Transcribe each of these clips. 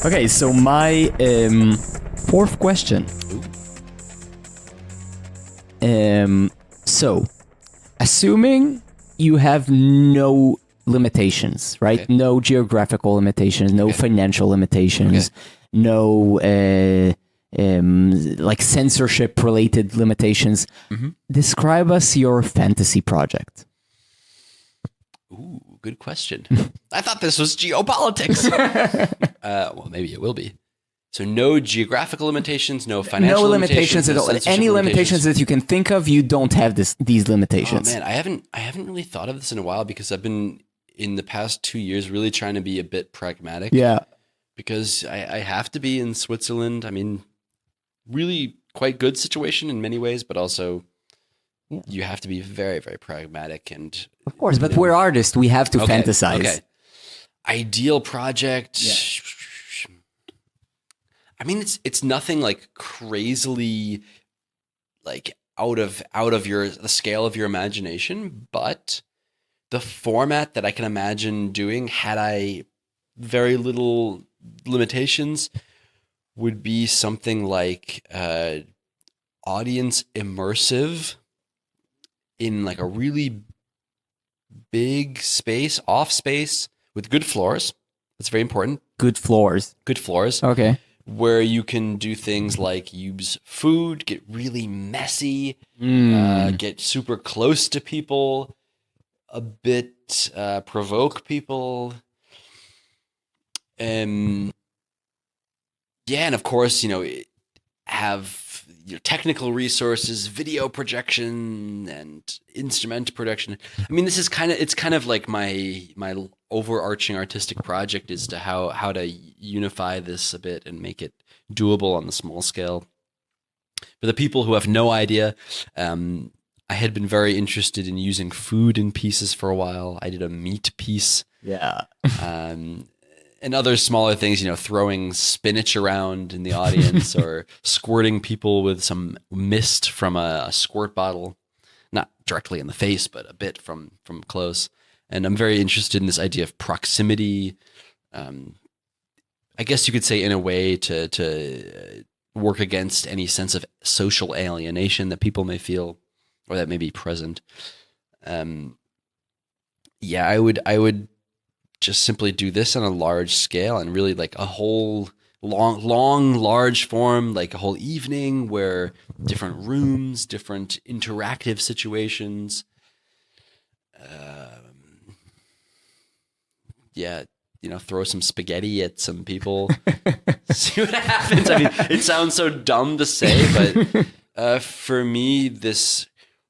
Okay, so my fourth question. So, assuming you have no limitations, right? Okay. No geographical limitations, no financial limitations, no like censorship related limitations. Describe us your fantasy project. Ooh, good question. I thought this was geopolitics. Well, maybe it will be. So no geographical limitations, no financial limitations at no all. censorship Any limitations that you can think of, you don't have these limitations. Oh man, I haven't really thought of this in a while because I've been in the past 2 years really trying to be a bit pragmatic. Yeah. Because I have to be in Switzerland. I mean, really quite good situation in many ways, but also you have to be very, very pragmatic and Of course, but we're artists. We have to fantasize. Okay. Ideal project. Yeah. I mean, it's nothing like crazily like out of the scale of your imagination, but the format that I can imagine doing had I very little limitations would be something like audience immersive in like a really big space, off space with good floors. That's very important. Good floors. Good floors. Okay. Where you can do things like use food, get really messy, get super close to people, a bit provoke people. And of course, have your technical resources, video projection, and instrument production. I mean, it's kind of like my overarching artistic project is to how to unify this a bit and make it doable on the small scale. For the people who have no idea, I had been very interested in using food in pieces for a while. I did a meat piece. Yeah. And other smaller things, throwing spinach around in the audience or squirting people with some mist from a squirt bottle, not directly in the face, but a bit from close. And I'm very interested in this idea of proximity. I guess you could say in a way to work against any sense of social alienation that people may feel or that may be present. I would just simply do this on a large scale and really like a whole long, large form, like a whole evening where different rooms, different interactive situations. Throw some spaghetti at some people, see what happens. I mean, it sounds so dumb to say, but for me, this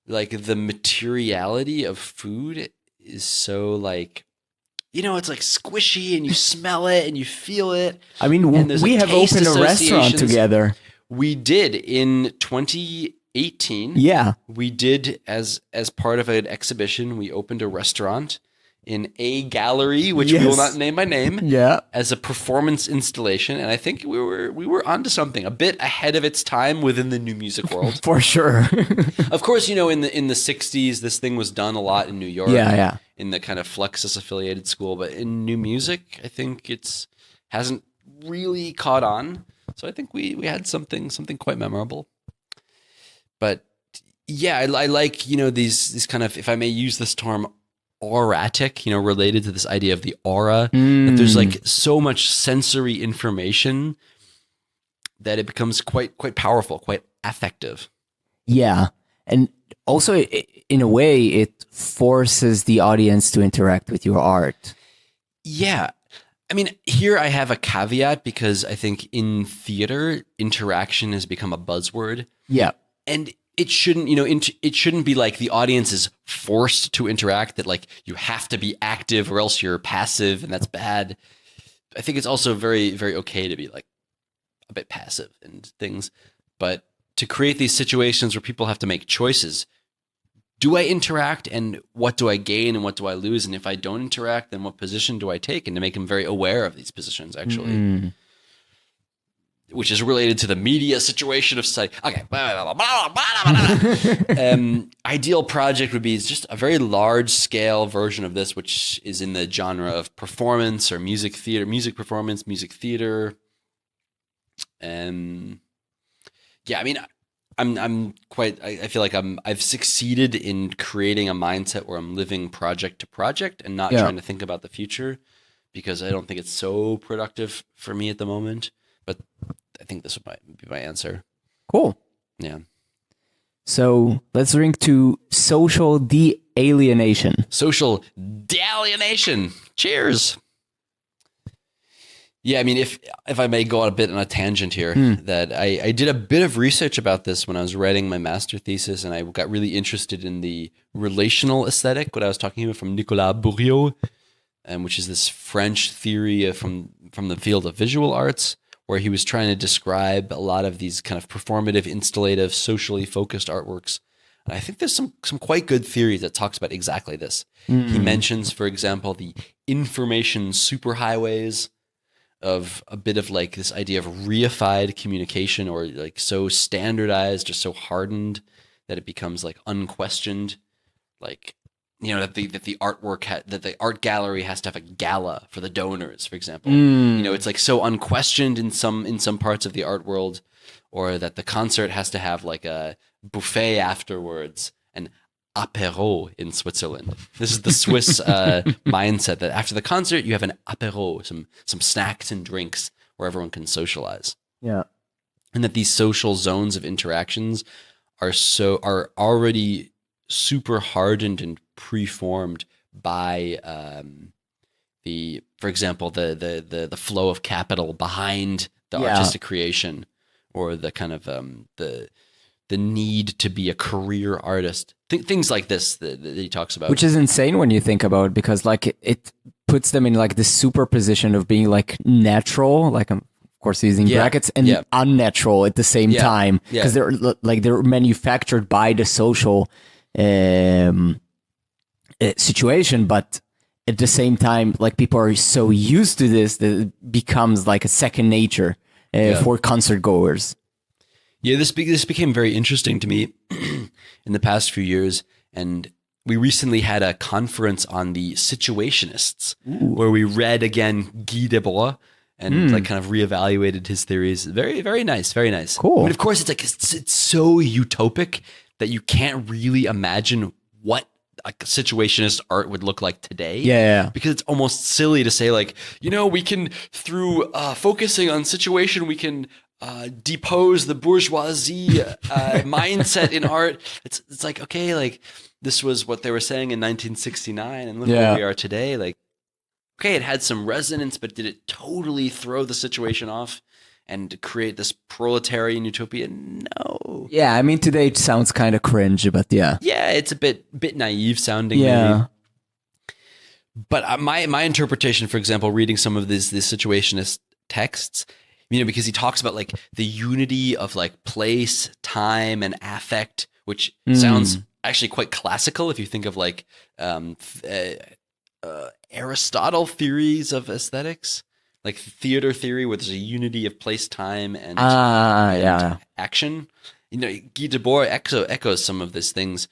like the materiality of food is so like, it's like squishy and you smell it and you feel it. I mean, we have opened a restaurant together. We did in 2018. Yeah. We did as part of an exhibition, we opened a restaurant in a gallery, which we will not name by name. Yeah. As a performance installation. And I think we were onto something a bit ahead of its time within the new music world. For sure. Of course, in the 60s, this thing was done a lot in New York. Yeah. In the kind of Fluxus affiliated school, but in new music, I think hasn't really caught on. So I think we had something quite memorable. But yeah, I like these kind of, if I may use this term, auratic, related to this idea of the aura. That there's like so much sensory information that it becomes quite powerful, quite affective. Yeah, and also in a way, it forces the audience to interact with your art. Yeah. I mean, here I have a caveat because I think in theater, interaction has become a buzzword. Yeah. And it shouldn't, it shouldn't be like the audience is forced to interact, that like you have to be active or else you're passive and that's bad. I think it's also very, very okay to be like a bit passive and things, but to create these situations where people have to make choices. Do I interact and what do I gain and what do I lose? And if I don't interact, then what position do I take? And to make them very aware of these positions, actually. Which is related to the media situation of society. Okay. Ideal project would be just a very large scale version of this, which is in the genre of performance or music theater, music performance, music theater. Yeah, I mean, I feel like I've succeeded in creating a mindset where I'm living project to project and not trying to think about the future, because I don't think it's so productive for me at the moment. But I think this would be my answer. Cool. Yeah. So let's drink to social de-alienation. Social de-alienation. Cheers. Yeah, I mean, if I may go on a bit on a tangent here, that I did a bit of research about this when I was writing my master thesis, and I got really interested in the relational aesthetic, what I was talking about from Nicolas Bourriot, which is this French theory from the field of visual arts, where he was trying to describe a lot of these kind of performative, installative, socially focused artworks. And I think there's some quite good theories that talks about exactly this. He mentions, for example, the information superhighways, of a bit of like this idea of reified communication, or like so standardized or so hardened that it becomes like unquestioned. Like, you know, that the artwork that the art gallery has to have a gala for the donors, for example. You know, it's like so unquestioned in some parts of the art world, or that the concert has to have like a buffet afterwards, and apéro in Switzerland. This is the Swiss mindset that after the concert you have an apéro, some snacks and drinks where everyone can socialize. Yeah. And that these social zones of interactions are already super hardened and preformed by for example, the flow of capital behind the artistic creation, or the kind of the need to be a career artist, things like this that he talks about. Which is insane when you think about it, because like it puts them in like the superposition of being like natural, like of course using brackets, and unnatural at the same time, because they're manufactured by the social situation, but at the same time, like people are so used to this that it becomes like a second nature for concert goers. Yeah, this became very interesting to me in the past few years, and we recently had a conference on the situationists, where we read again Guy Debord and like kind of reevaluated his theories. Very, very nice, very nice. Cool. I mean, of course, it's like it's so utopic that you can't really imagine what like situationist art would look like today. Yeah. Because it's almost silly to say like, you know, we can through focusing on situation, we can depose the bourgeoisie mindset in art. It's like, okay, like this was what they were saying in 1969, and look where we are today. Like, okay, it had some resonance, but did it totally throw the situation off and create this proletarian utopia? No. Yeah, I mean today it sounds kind of cringe, but yeah, it's a bit naive sounding. Yeah. Maybe. But my interpretation, for example, reading some of these situationist texts, you know, because he talks about like the unity of like place, time, and affect, which sounds actually quite classical if you think of like Aristotle theories of aesthetics, like theater theory, where there's a unity of place, time, and action. You know, Guy Debord echoes some of these things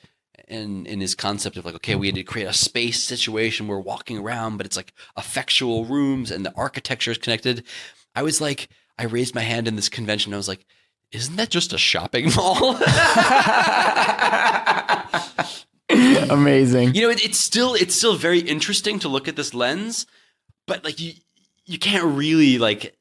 in his concept of like, okay, we had to create a space situation where we're walking around, but it's like effectual rooms and the architecture is connected. I raised my hand in this convention. And I was like, isn't that just a shopping mall? Amazing. You know, it's still very interesting to look at this lens, but like you can't really like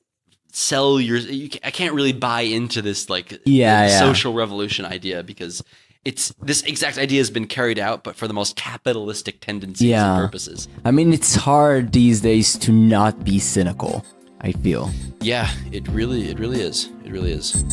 I can't really buy into this like social revolution idea, because this exact idea has been carried out, but for the most capitalistic tendencies and purposes. I mean, it's hard these days to not be cynical, I feel. Yeah, it really is. It really is.